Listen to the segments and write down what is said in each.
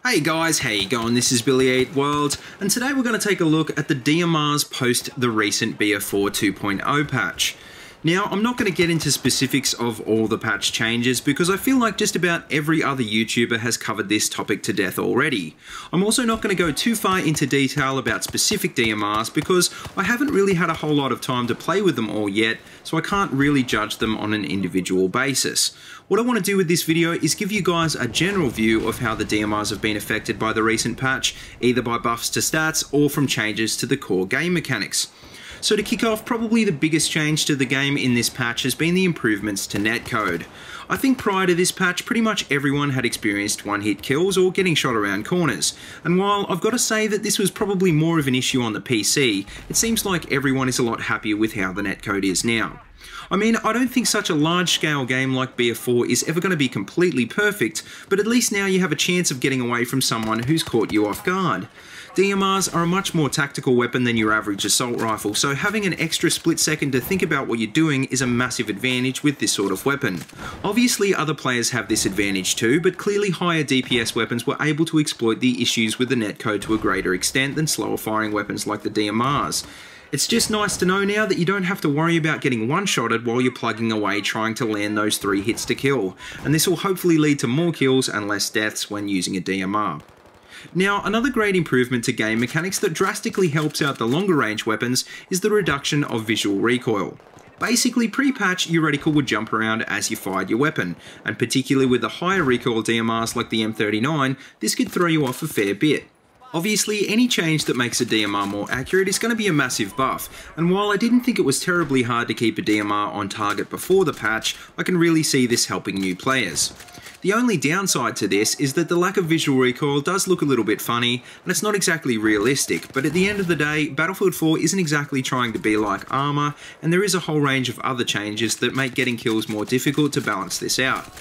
Hey guys, how you going? This is BillyEatWorld, and today we're going to take a look at the DMRs post the recent BF4 2.0 patch. Now, I'm not going to get into specifics of all the patch changes because I feel like just about every other YouTuber has covered this topic to death already. I'm also not going to go too far into detail about specific DMRs because I haven't really had a whole lot of time to play with them all yet, so I can't really judge them on an individual basis. What I want to do with this video is give you guys a general view of how the DMRs have been affected by the recent patch, either by buffs to stats or from changes to the core game mechanics. So to kick off, probably the biggest change to the game in this patch has been the improvements to netcode. I think prior to this patch, pretty much everyone had experienced one-hit kills or getting shot around corners, and while I've got to say that this was probably more of an issue on the PC, it seems like everyone is a lot happier with how the netcode is now. I mean, I don't think such a large-scale game like BF4 is ever going to be completely perfect, but at least now you have a chance of getting away from someone who's caught you off guard. DMRs are a much more tactical weapon than your average assault rifle, so having an extra split second to think about what you're doing is a massive advantage with this sort of weapon. Obviously other players have this advantage too, but clearly higher DPS weapons were able to exploit the issues with the netcode to a greater extent than slower firing weapons like the DMRs. It's just nice to know now that you don't have to worry about getting one-shotted while you're plugging away trying to land those 3 hits to kill, and this will hopefully lead to more kills and less deaths when using a DMR. Now, another great improvement to game mechanics that drastically helps out the longer range weapons is the reduction of visual recoil. Basically, pre-patch, your reticle would jump around as you fired your weapon, and particularly with the higher recoil DMRs like the M39, this could throw you off a fair bit. Obviously, any change that makes a DMR more accurate is going to be a massive buff, and while I didn't think it was terribly hard to keep a DMR on target before the patch, I can really see this helping new players. The only downside to this is that the lack of visual recoil does look a little bit funny, and it's not exactly realistic, but at the end of the day, Battlefield 4 isn't exactly trying to be like Arma, and there is a whole range of other changes that make getting kills more difficult to balance this out.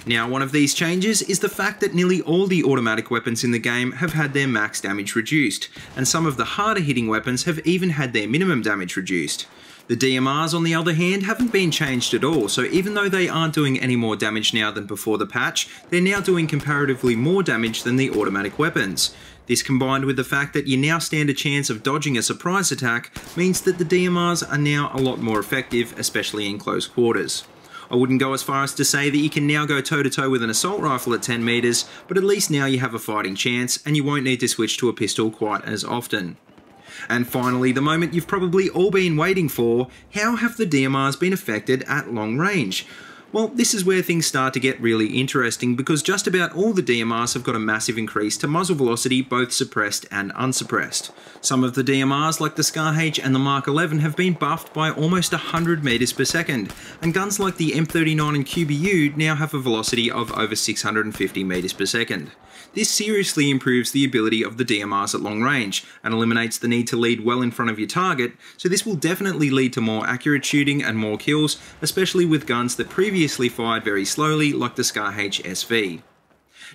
Now, one of these changes is the fact that nearly all the automatic weapons in the game have had their max damage reduced, and some of the harder hitting weapons have even had their minimum damage reduced. The DMRs, on the other hand, haven't been changed at all, so even though they aren't doing any more damage now than before the patch, they're now doing comparatively more damage than the automatic weapons. This, combined with the fact that you now stand a chance of dodging a surprise attack, means that the DMRs are now a lot more effective, especially in close quarters. I wouldn't go as far as to say that you can now go toe-to-toe with an assault rifle at 10 meters, but at least now you have a fighting chance, and you won't need to switch to a pistol quite as often. And finally, the moment you've probably all been waiting for, how have the DMRs been affected at long range? Well, this is where things start to get really interesting because just about all the DMRs have got a massive increase to muzzle velocity, both suppressed and unsuppressed. Some of the DMRs like the Scar H and the Mark 11 have been buffed by almost 100 meters per second, and guns like the M39 and QBU now have a velocity of over 650 meters per second. This seriously improves the ability of the DMRs at long range and eliminates the need to lead well in front of your target, so this will definitely lead to more accurate shooting and more kills, especially with guns that previously fired very slowly like the Scar H SV.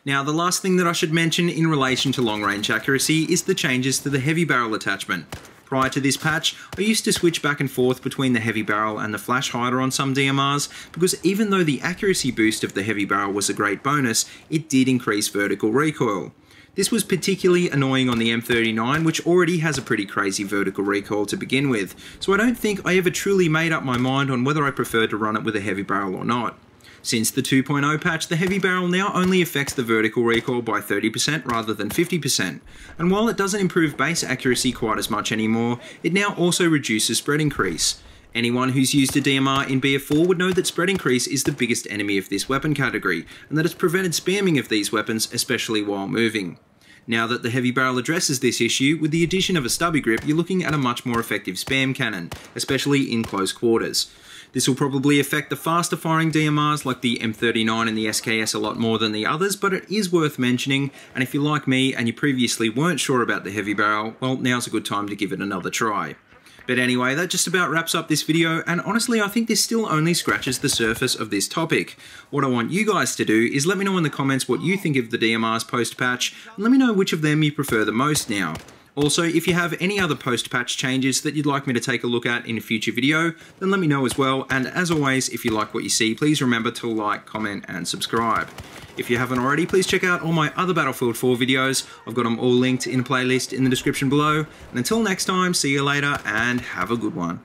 Now, the last thing that I should mention in relation to long range accuracy is the changes to the heavy barrel attachment. Prior to this patch, I used to switch back and forth between the heavy barrel and the flash hider on some DMRs because even though the accuracy boost of the heavy barrel was a great bonus, it did increase vertical recoil. This was particularly annoying on the M39, which already has a pretty crazy vertical recoil to begin with, so I don't think I ever truly made up my mind on whether I preferred to run it with a heavy barrel or not. Since the 2.0 patch, the heavy barrel now only affects the vertical recoil by 30% rather than 50%, and while it doesn't improve base accuracy quite as much anymore, it now also reduces spread increase. Anyone who's used a DMR in BF4 would know that spread increase is the biggest enemy of this weapon category, and that it's prevented spamming of these weapons, especially while moving. Now that the heavy barrel addresses this issue, with the addition of a stubby grip, you're looking at a much more effective spam cannon, especially in close quarters. This will probably affect the faster firing DMRs like the M39 and the SKS a lot more than the others, but it is worth mentioning, and if you're like me and you previously weren't sure about the heavy barrel, well, now's a good time to give it another try. But anyway, that just about wraps up this video, and honestly I think this still only scratches the surface of this topic. What I want you guys to do is let me know in the comments what you think of the DMRs post-patch, and let me know which of them you prefer the most now. Also, if you have any other post-patch changes that you'd like me to take a look at in a future video, then let me know as well. And as always, if you like what you see, please remember to like, comment, and subscribe. If you haven't already, please check out all my other Battlefield 4 videos. I've got them all linked in a playlist in the description below. And until next time, see you later and have a good one.